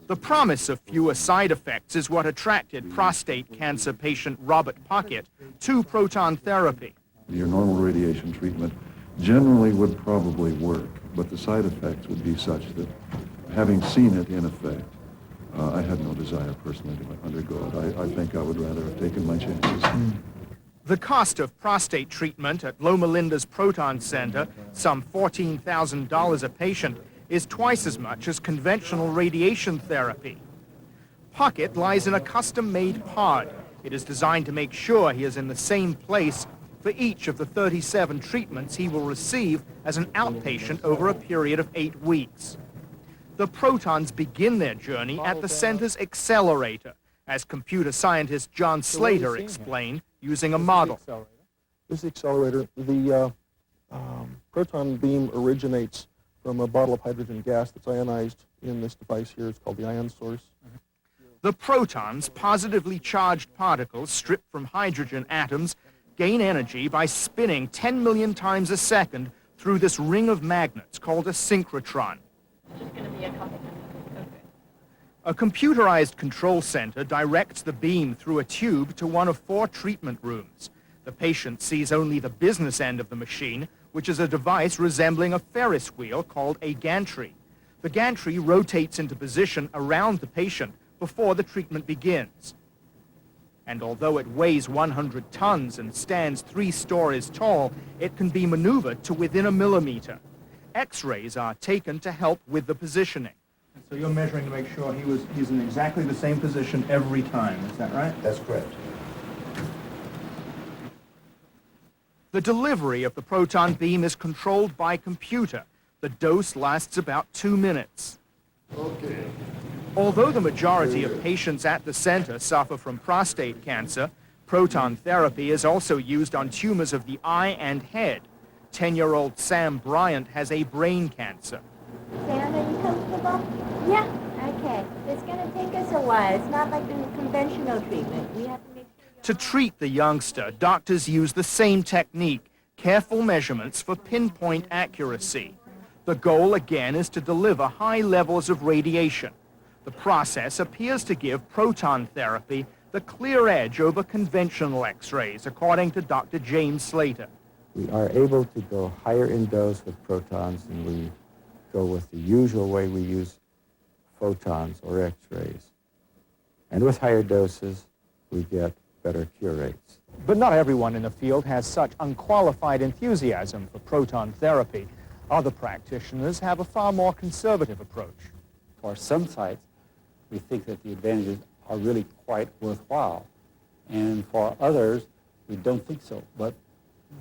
The promise of fewer side effects is what attracted prostate cancer patient Robert Puckett to proton therapy. Your normal radiation treatment generally would probably work, but the side effects would be such that, having seen it in effect, I had no desire personally to undergo it. I think I would rather have taken my chances. The cost of prostate treatment at Loma Linda's Proton Center, some $14,000 a patient, is twice as much as conventional radiation therapy. Puckett lies in a custom-made pod. It is designed to make sure he is in the same place for each of the 37 treatments he will receive as an outpatient over a period of 8 weeks. The protons begin their journey at the center's accelerator, as computer scientist John Slater explained, using a model. This is the accelerator. The proton beam originates from a bottle of hydrogen gas that's ionized in this device here. It's called the ion source. The protons, positively charged particles stripped from hydrogen atoms, gain energy by spinning 10 million times a second through this ring of magnets called a synchrotron. A computerized control center directs the beam through a tube to one of 4 treatment rooms. The patient sees only the business end of the machine, which is a device resembling a Ferris wheel called a gantry. The gantry rotates into position around the patient before the treatment begins. And although it weighs 100 tons and stands 3 stories tall, it can be maneuvered to within a millimeter. X-rays are taken to help with the positioning. So you're measuring to make sure he's in exactly the same position every time, is that right? That's correct. The delivery of the proton beam is controlled by computer. The dose lasts about 2 minutes. Okay. Although the majority of patients at the center suffer from prostate cancer, proton therapy is also used on tumors of the eye and head. 10-year-old Sam Bryant has a brain cancer. Sam, are you comfortable? Yeah. Okay. It's going to take us a while. It's not like the conventional treatment. We have to make sure... To treat the youngster, doctors use the same technique, careful measurements for pinpoint accuracy. The goal, again, is to deliver high levels of radiation. The process appears to give proton therapy the clear edge over conventional X-rays, according to Dr. James Slater. We are able to go higher in dose with protons than we go with the usual way we use photons or X-rays. And with higher doses, we get better cure rates. But not everyone in the field has such unqualified enthusiasm for proton therapy. Other practitioners have a far more conservative approach. For some sites, we think that the advantages are really quite worthwhile. And for others, we don't think so. But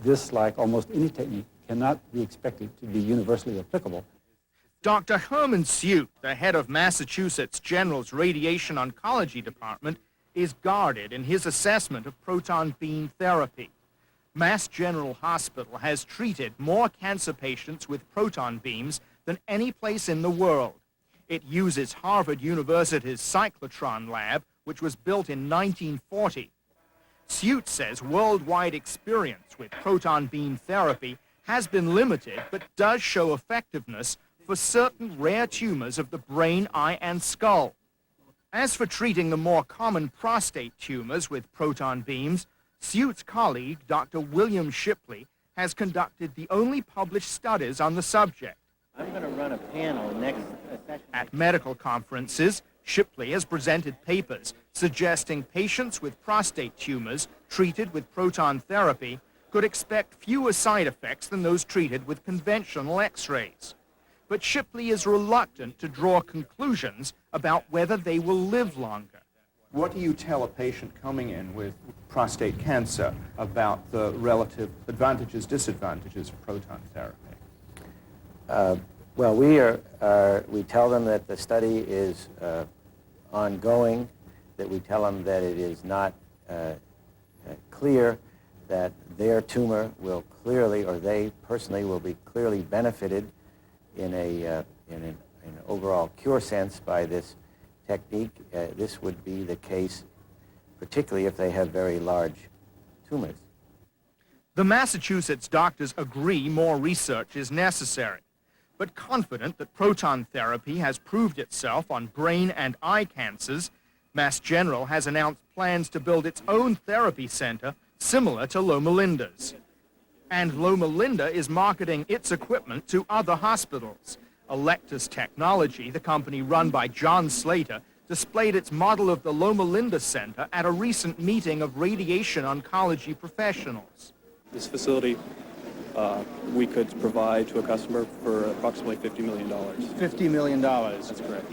this, like almost any technique, cannot be expected to be universally applicable. Dr. Herman Suit, the head of Massachusetts General's Radiation Oncology Department, is guarded in his assessment of proton beam therapy. Mass General Hospital has treated more cancer patients with proton beams than any place in the world. It uses Harvard University's cyclotron lab, which was built in 1940. Suit says worldwide experience with proton beam therapy has been limited, but does show effectiveness for certain rare tumors of the brain, eye, and skull. As for treating the more common prostate tumors with proton beams, Suit's colleague, Dr. William Shipley, has conducted the only published studies on the subject. I'm going to run a panel next session. At medical conferences, Shipley has presented papers suggesting patients with prostate tumors treated with proton therapy could expect fewer side effects than those treated with conventional X-rays. But Shipley is reluctant to draw conclusions about whether they will live longer. What do you tell a patient coming in with prostate cancer about the relative advantages, disadvantages of proton therapy? Well, we tell them that the study is ongoing, that we tell them that it is not clear that their tumor will clearly, or they personally will be clearly benefited in an overall cure sense by this technique. This would be the case particularly if they have very large tumors. The Massachusetts doctors agree more research is necessary, but confident that proton therapy has proved itself on brain and eye cancers, Mass General has announced plans to build its own therapy center similar to Loma Linda's. And Loma Linda is marketing its equipment to other hospitals. Electus Technology, the company run by John Slater, displayed its model of the Loma Linda Center at a recent meeting of radiation oncology professionals. This facility we could provide to a customer for approximately $50 million. $50 million. That's correct.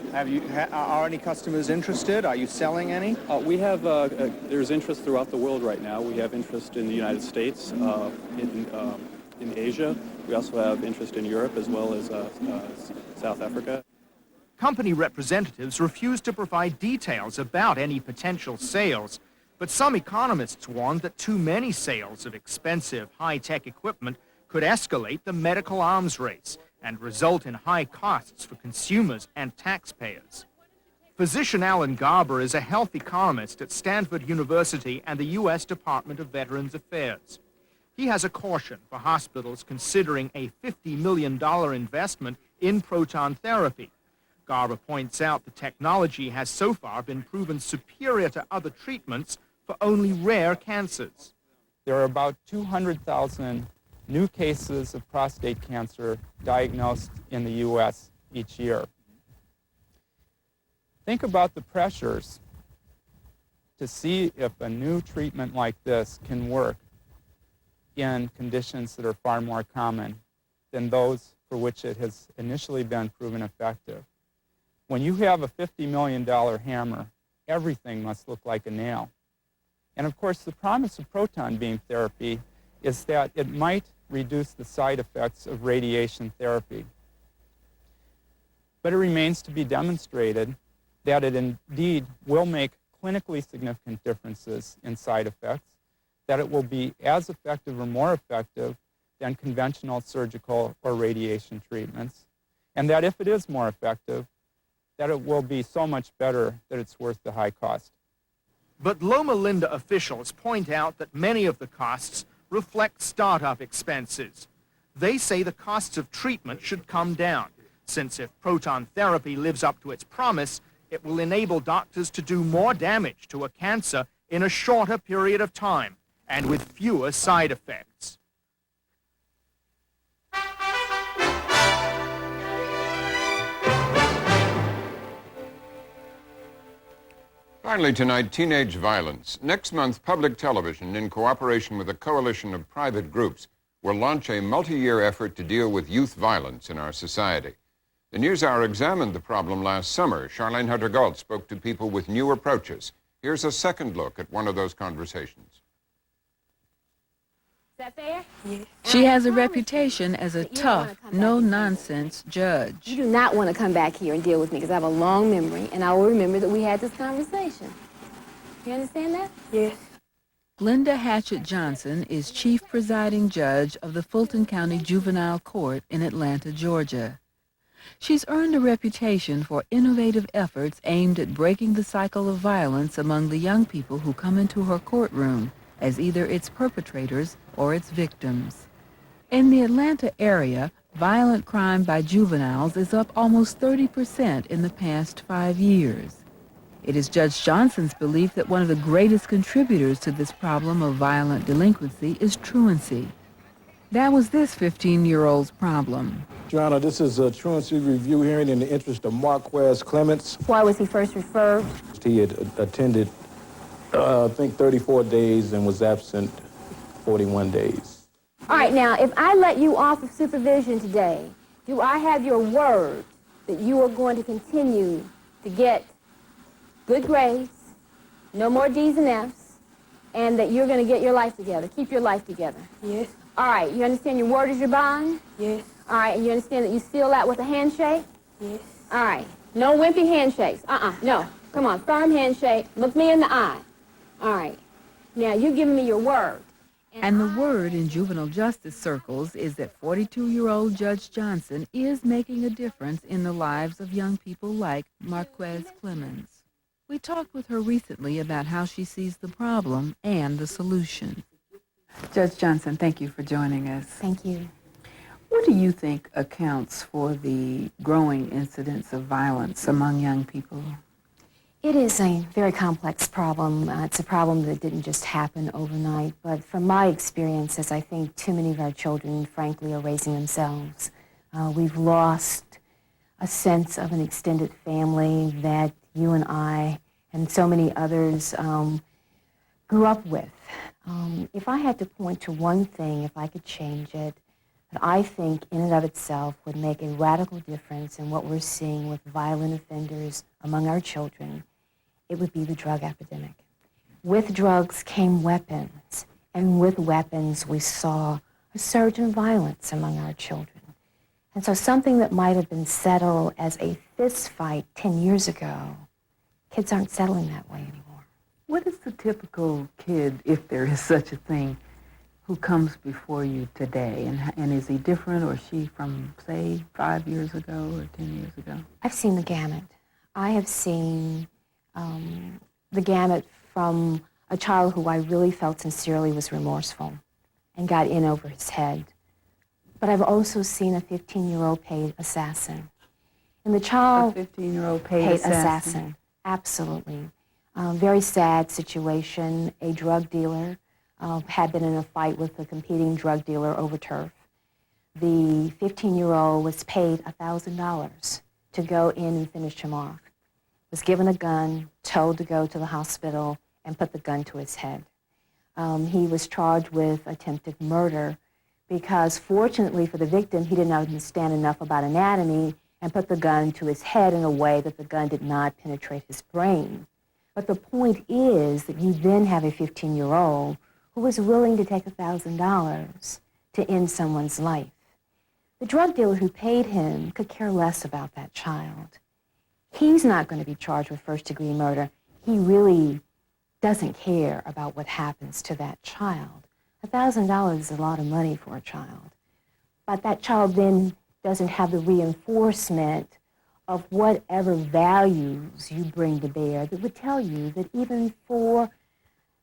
Are any customers interested? Are you selling any? We have, there's interest throughout the world right now. We have interest in the United States, in Asia. We also have interest in Europe as well as South Africa. Company representatives refused to provide details about any potential sales, but some economists warned that too many sales of expensive, high-tech equipment could escalate the medical arms race and result in high costs for consumers and taxpayers. Physician Alan Garber is a health economist at Stanford University and the U.S. Department of Veterans Affairs. He has a caution for hospitals considering a $50 million investment in proton therapy. Garber points out the technology has so far been proven superior to other treatments for only rare cancers. There are about 200,000 new cases of prostate cancer diagnosed in the U.S. each year. Think about the pressures to see if a new treatment like this can work in conditions that are far more common than those for which it has initially been proven effective. When you have a $50 million hammer, everything must look like a nail. And of course, the promise of proton beam therapy is that it might reduce the side effects of radiation therapy. But it remains to be demonstrated that it indeed will make clinically significant differences in side effects, that it will be as effective or more effective than conventional surgical or radiation treatments, and that if it is more effective, that it will be so much better that it's worth the high cost. But Loma Linda officials point out that many of the costs reflect startup expenses. They say the costs of treatment should come down, since if proton therapy lives up to its promise, it will enable doctors to do more damage to a cancer in a shorter period of time and with fewer side effects. Finally tonight, teenage violence. Next month, public television, in cooperation with a coalition of private groups, will launch a multi-year effort to deal with youth violence in our society. The NewsHour examined the problem last summer. Charlene Hunter-Gault spoke to people with new approaches. Here's a second look at one of those conversations. Is that fair? Yes. She has a reputation as a tough, no-nonsense judge. You do not want to come back here and deal with me because I have a long memory, and I will remember that we had this conversation. You understand that? Yes. Glenda Hatchett Johnson is chief presiding judge of the Fulton County Juvenile Court in Atlanta, Georgia. She's earned a reputation for innovative efforts aimed at breaking the cycle of violence among the young people who come into her courtroom. as either its perpetrators or its victims. In the Atlanta area, violent crime by juveniles is up almost 30% in the past 5 years. It is Judge Johnson's belief that one of the greatest contributors to this problem of violent delinquency is truancy. That was this 15-year-old's problem. Your Honor, this is a truancy review hearing in the interest of Marquez Clements. Why was he first referred? He had attended, I think, 34 days and was absent 41 days. All right, now, if I let you off of supervision today, do I have your word that you are going to continue to get good grades, no more D's and F's, and that you're going to get your life together, keep your life together? Yes. All right, you understand your word is your bond? Yes. All right, and you understand that you seal that with a handshake? Yes. All right, no wimpy handshakes. No. Come on, firm handshake. Look me in the eye. All right. Now, you've given me your word. And the word in juvenile justice circles is that 42-year-old Judge Johnson is making a difference in the lives of young people like Marquez Clements. We talked with her recently about how she sees the problem and the solution. Judge Johnson, thank you for joining us. Thank you. What do you think accounts for the growing incidence of violence among young people? It is a very complex problem. It's a problem that didn't just happen overnight, but from my experiences, I think too many of our children, frankly, are raising themselves. We've lost a sense of an extended family that you and I and so many others grew up with. If I had to point to one thing, if I could change it, that I think in and of itself would make a radical difference in what we're seeing with violent offenders among our children, it would be the drug epidemic. With drugs came weapons, and with weapons we saw a surge in violence among our children. And so something that might have been settled as a fist fight 10 years ago, kids aren't settling that way anymore. What is the typical kid, if there is such a thing, who comes before you today? And is he different, or she from, say, 5 years ago or 10 years ago? I've seen the gamut. I have seen the gamut from a child who I really felt sincerely was remorseful and got in over his head. But I've also seen a 15-year-old paid assassin. And the child... A 15-year-old paid assassin. Absolutely. Very sad situation. A drug dealer had been in a fight with a competing drug dealer over turf. The 15-year-old was paid $1,000 to go in and finish him off. Was given a gun, told to go to the hospital, and put the gun to his head. He was charged with attempted murder because, fortunately for the victim, he didn't understand enough about anatomy and put the gun to his head in a way that the gun did not penetrate his brain. But the point is that you then have a 15-year-old who was willing to take $1,000 to end someone's life. The drug dealer who paid him could care less about that child. He's not going to be charged with first-degree murder. He really doesn't care about what happens to that child. $1,000 is a lot of money for a child. But that child then doesn't have the reinforcement of whatever values you bring to bear that would tell you that even for,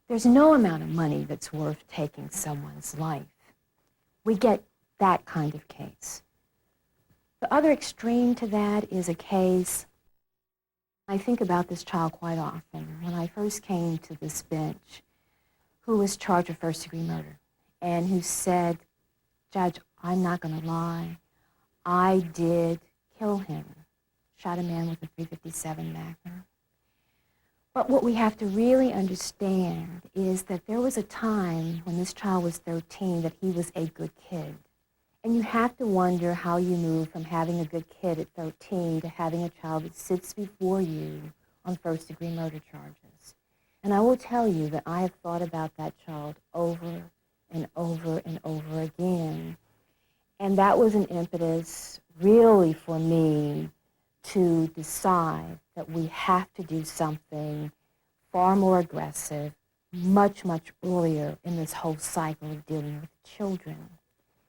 there's no amount of money that's worth taking someone's life. We get that kind of case. The other extreme to that is a case, I think about this child quite often. When I first came to this bench, who was charged with first-degree murder, and who said, "Judge, I'm not going to lie. I did kill him." Shot a man with a .357 Magnum. But what we have to really understand is that there was a time when this child was 13 that he was a good kid. And you have to wonder how you move from having a good kid at 13 to having a child that sits before you on first-degree murder charges. And I will tell you that I have thought about that child over and over and over again. And that was an impetus really for me to decide that we have to do something far more aggressive, much, much earlier in this whole cycle of dealing with children.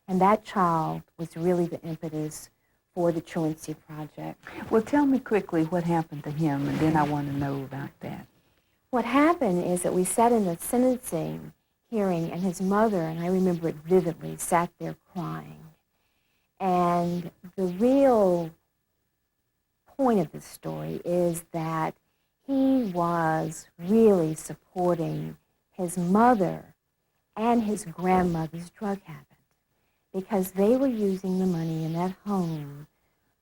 And that child was really the impetus for the Truancy Project. Well, tell me quickly what happened to him, and then I want to know about that. What happened is that we sat in the sentencing, hearing, and his mother, and I remember it vividly, sat there crying. And the real point of this story is that he was really supporting his mother and his grandmother's drug habit because they were using the money in that home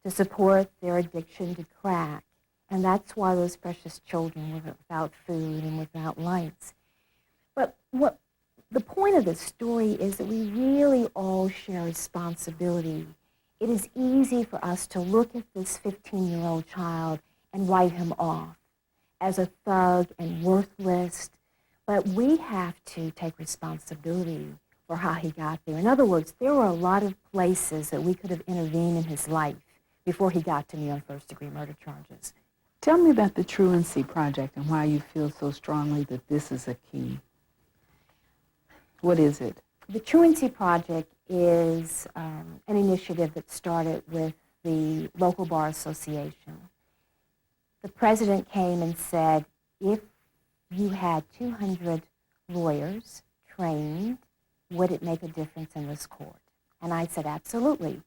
to support their addiction to crack. And that's why those precious children were without food and without lights. But what the point of this story is that we really all share responsibility. It is easy for us to look at this 15-year-old child and write him off as a thug and worthless, but we have to take responsibility for how he got there. In other words, there were a lot of places that we could have intervened in his life before he got to me on first-degree murder charges. Tell me about the Truancy Project and why you feel so strongly that this is a key. What is it? The Truancy Project is an initiative that started with the local bar association. The president came and said, if you had 200 lawyers trained, would it make a difference in this court? And I said, absolutely.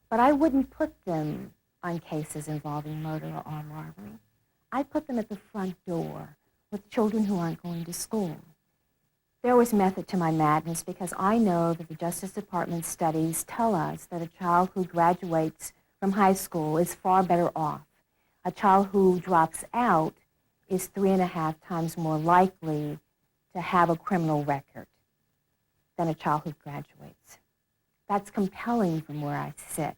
But I wouldn't put them on cases involving murder or armed robbery. I'd put them at the front door with children who aren't going to school. There was method to my madness because I know that the Justice Department studies tell us that a child who graduates from high school is far better off. A child who drops out is 3.5 times more likely to have a criminal record than a child who graduates. That's compelling from where I sit.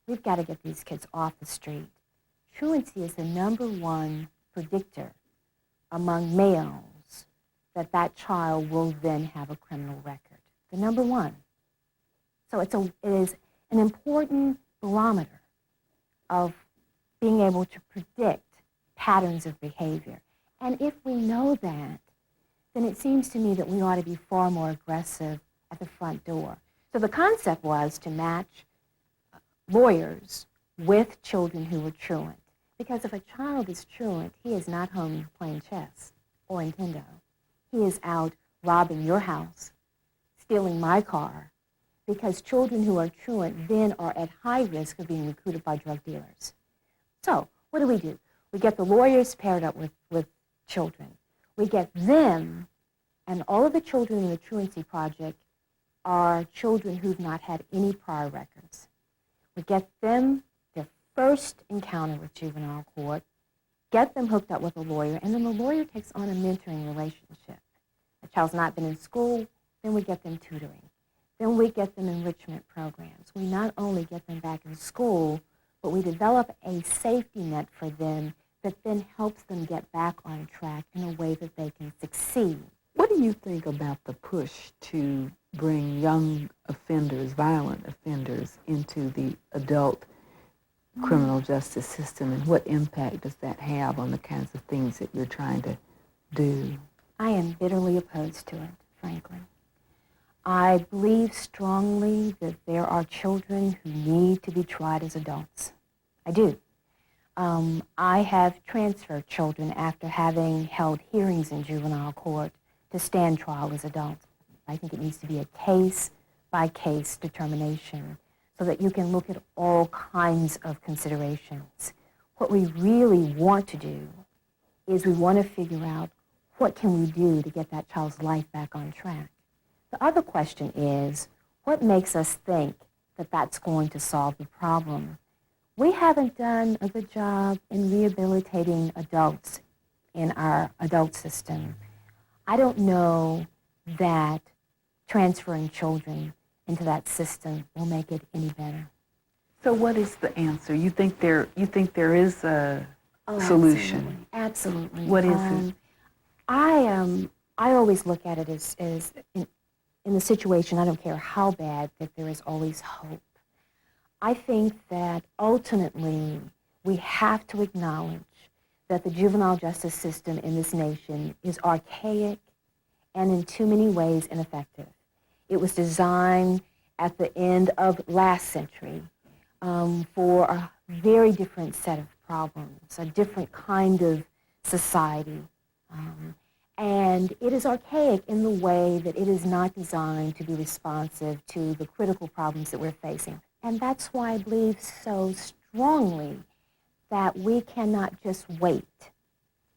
We've got to get these kids off the street. Truancy is the #1 predictor among males that that child will then have a criminal record. The #1. So it is an important barometer of being able to predict patterns of behavior. And if we know that, then it seems to me that we ought to be far more aggressive at the front door. So the concept was to match lawyers with children who were truant. Because if a child is truant, he is not home playing chess or Nintendo. He is out robbing your house, stealing my car, because children who are truant then are at high risk of being recruited by drug dealers. So what do? We get the lawyers paired up with children. We get them, and all of the children in the Truancy Project are children who've not had any prior records. We get them their first encounter with juvenile court, get them hooked up with a lawyer, and then the lawyer takes on a mentoring relationship. A child's not been in school, then we get them tutoring. Then we get them enrichment programs. We not only get them back in school, but we develop a safety net for them that then helps them get back on track in a way that they can succeed. What do you think about the push to bring young offenders, violent offenders, into the adult criminal justice system, and what impact does that have on the kinds of things that you're trying to do? I am bitterly opposed to it, frankly. I believe strongly that there are children who need to be tried as adults. I do. I have transferred children after having held hearings in juvenile court to stand trial as adults. I think it needs to be a case-by-case determination so that you can look at all kinds of considerations. What we really want to do is we want to figure out what can we do to get that child's life back on track. The other question is, what makes us think that that's going to solve the problem? We haven't done a good job in rehabilitating adults in our adult system. I don't know that transferring children into that system will make it any better. So what is the answer? You think there is a solution? Absolutely. What is it? I always look at it as in the situation, I don't care how bad, that there is always hope. I think that ultimately we have to acknowledge that the juvenile justice system in this nation is archaic and in too many ways ineffective. It was designed at the end of last century for a very different set of problems, a different kind of society. And it is archaic in the way that it is not designed to be responsive to the critical problems that we're facing. And that's why I believe so strongly that we cannot just wait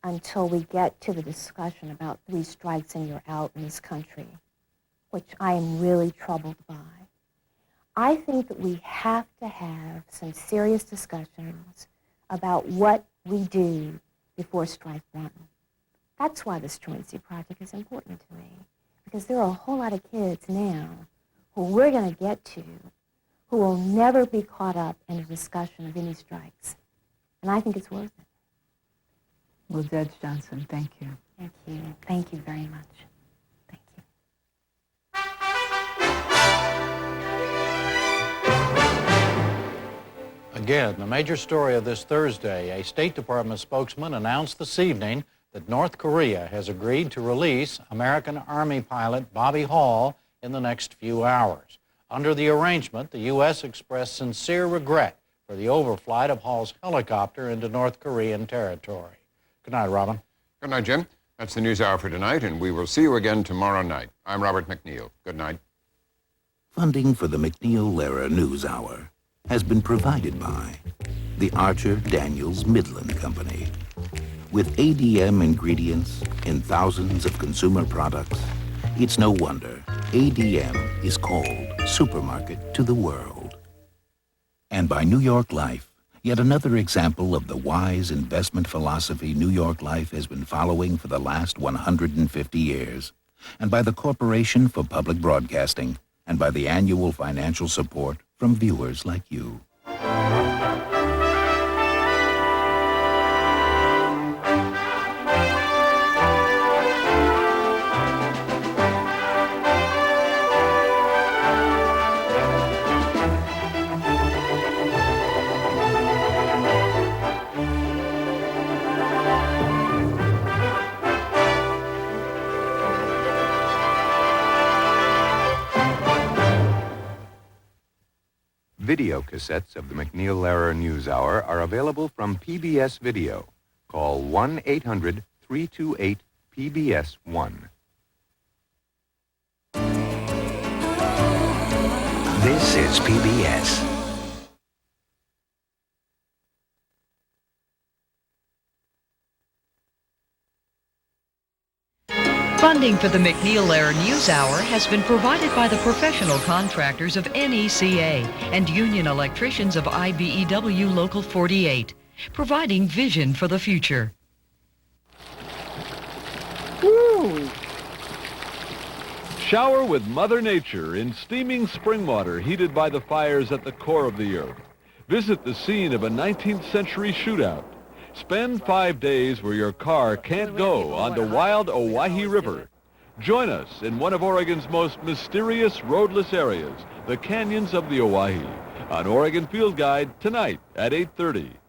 until we get to the discussion about 3 strikes and you're out in this country, which I am really troubled by. I think that we have to have some serious discussions about what we do before strike 1. That's why this Truancy Project is important to me, because there are a whole lot of kids now who we're going to get to who will never be caught up in a discussion of any strikes. And I think it's worth it. Well, Judge Johnson, thank you. Thank you. Thank you very much. Thank you. Again, the major story of this Thursday, a State Department spokesman announced this evening that North Korea has agreed to release American Army pilot Bobby Hall in the next few hours. Under the arrangement, the U.S. expressed sincere regret for the overflight of Hall's helicopter into North Korean territory. Good night, Robin. Good night, Jim. That's the NewsHour for tonight, and we will see you again tomorrow night. I'm Robert MacNeil. Good night. Funding for the MacNeil-Lehrer NewsHour has been provided by the Archer Daniels Midland Company. With ADM ingredients in thousands of consumer products, it's no wonder ADM is called Supermarket to the World. And by New York Life, yet another example of the wise investment philosophy New York Life has been following for the last 150 years. And by the Corporation for Public Broadcasting, and by the annual financial support from viewers like you. Video cassettes of the MacNeil-Lehrer NewsHour are available from PBS Video. Call 1-800-328-PBS-1. This is PBS. Funding for the MacNeil-Lehrer NewsHour has been provided by the professional contractors of NECA and union electricians of IBEW Local 48, providing vision for the future. Woo! Shower with Mother Nature in steaming spring water heated by the fires at the core of the earth. Visit the scene of a 19th century shootout. Spend 5 days where your car can't go on the wild Owyhee River. Join us in one of Oregon's most mysterious roadless areas, the canyons of the Owyhee, on Oregon Field Guide tonight at 8:30.